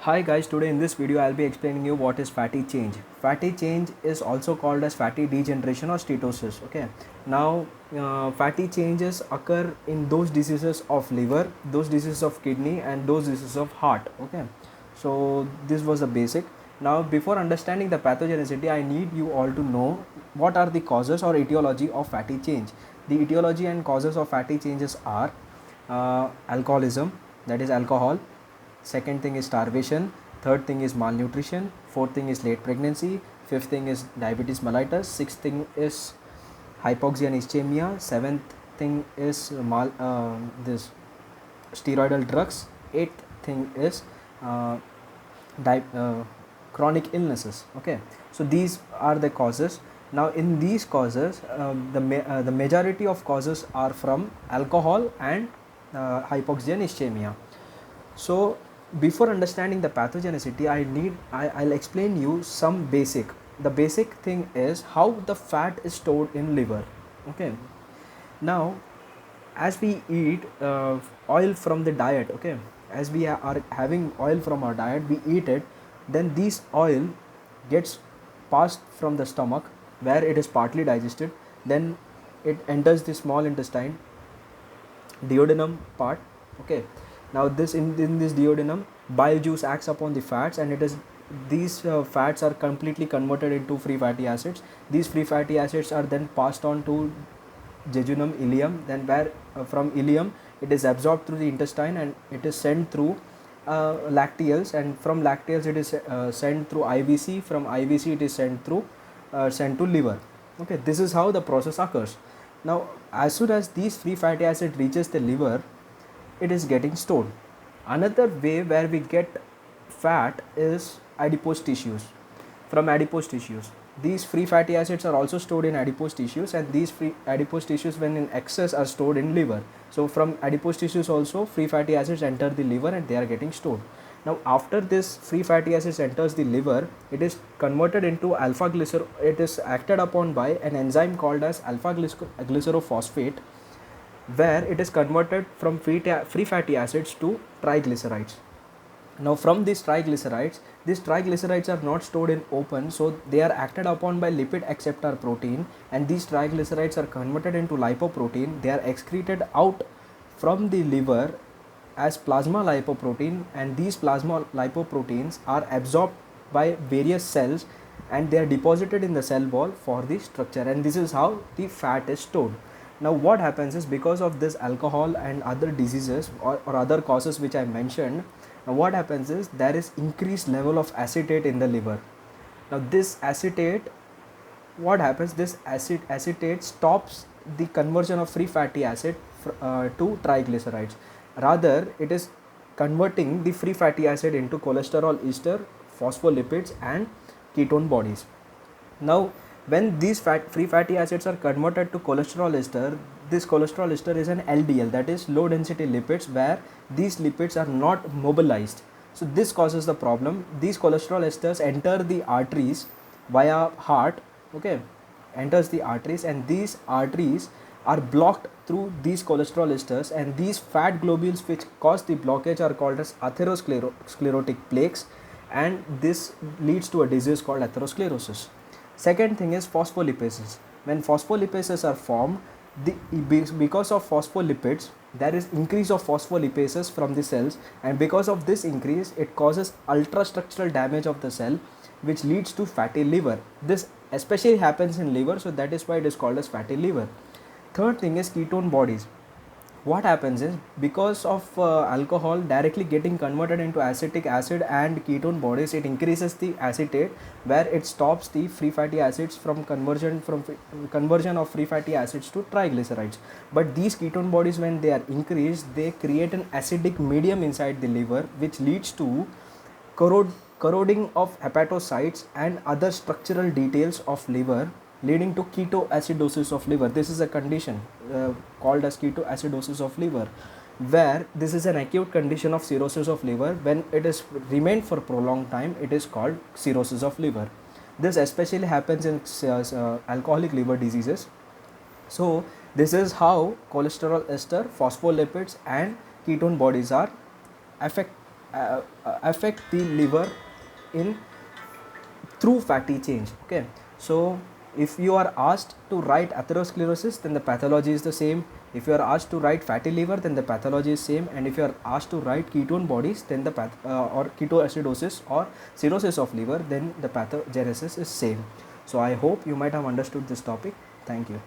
Hi guys, today in this video I'll be explaining you what is fatty change. Fatty change is also called as fatty degeneration or steatosis. Okay, now fatty changes occur in those diseases of liver, those diseases of kidney and those diseases of heart. Okay, so this was the basic. Now before understanding the pathogenicity, I need you all to know what are the causes or etiology of fatty change. The etiology and causes of fatty changes are alcoholism, that is alcohol. Second thing is starvation. Third thing is malnutrition. Fourth thing is late pregnancy. Fifth thing is diabetes mellitus. Sixth thing is hypoxia and ischemia. Seventh thing is this steroidal drugs. Eighth thing is uh, chronic illnesses. Okay, so these are the causes. Now in these causes, the majority of causes are from alcohol and hypoxia and ischemia. So before understanding the pathogenicity, I'll explain you some basic. The basic thing is how the fat is stored in liver. Okay, now as we eat oil from the diet, okay, as we are having oil from our diet, we eat it, then this oil gets passed from the stomach where it is partly digested, then it enters the small intestine, duodenum part. Okay, now this in this duodenum, bile juice acts upon the fats, and it is these fats are completely converted into free fatty acids. These free fatty acids are then passed on to jejunum ileum, then where from ileum it is absorbed through the intestine and it is sent through lacteals, and from lacteals it is sent through IVC. From IVC it is sent to liver. Okay, this is how the process occurs. Now as soon as these free fatty acid reaches the liver, it is getting stored. Another way where we get fat is adipose tissues. From adipose tissues, these free fatty acids are also stored in adipose tissues, and these free adipose tissues when in excess are stored in liver. So from adipose tissues also free fatty acids enter the liver and they are getting stored. Now after this free fatty acids enters the liver, it is converted into alpha glycer. It is acted upon by an enzyme called as alpha glycerophosphate, where it is converted from free fatty acids to triglycerides. Now from these triglycerides are not stored in open, so they are acted upon by lipid acceptor protein, and these triglycerides are converted into lipoprotein. They are excreted out from the liver as plasma lipoprotein, and these plasma lipoproteins are absorbed by various cells and they are deposited in the cell wall for the structure, and this is how the fat is stored. Now what happens is, because of this alcohol and other diseases or other causes which I mentioned, now what happens is there is increased level of acetate in the liver. Now this acetate, what happens, this acetate stops the conversion of free fatty acid to triglycerides. Rather it is converting the free fatty acid into cholesterol ester, phospholipids and ketone bodies. Now when these free fatty acids are converted to cholesterol ester, this cholesterol ester is an LDL, that is low density lipids, where these lipids are not mobilized. So this causes the problem. These cholesterol esters enter the arteries via heart. Okay, enters the arteries, and these arteries are blocked through these cholesterol esters, and these fat globules which cause the blockage are called as atherosclerotic plaques, and this leads to a disease called atherosclerosis. Second thing is phospholipases. When phospholipases are formed, because of phospholipids, there is increase of phospholipases from the cells, and because of this increase, it causes ultrastructural damage of the cell, which leads to fatty liver. This especially happens in liver, so that is why it is called as fatty liver. Third thing is ketone bodies. What happens is, because of alcohol directly getting converted into acetic acid and ketone bodies, it increases the acetate, where it stops the free fatty acids from conversion of free fatty acids to triglycerides. But these ketone bodies, when they are increased, they create an acidic medium inside the liver, which leads to corroding of hepatocytes and other structural details of liver, leading to ketoacidosis of liver. This is a condition called as ketoacidosis of liver, where this is an acute condition of cirrhosis of liver. When it is remained for prolonged time, it is called cirrhosis of liver. This especially happens in alcoholic liver diseases. So this is how cholesterol ester, phospholipids and ketone bodies are affect affect the liver in through fatty change. Okay, so if you are asked to write atherosclerosis, then the pathology is the same. If you are asked to write fatty liver, then the pathology is same. And if you are asked to write ketone bodies, then the or ketoacidosis or cirrhosis of liver, then the pathogenesis is same. So I hope you might have understood this topic. Thank you.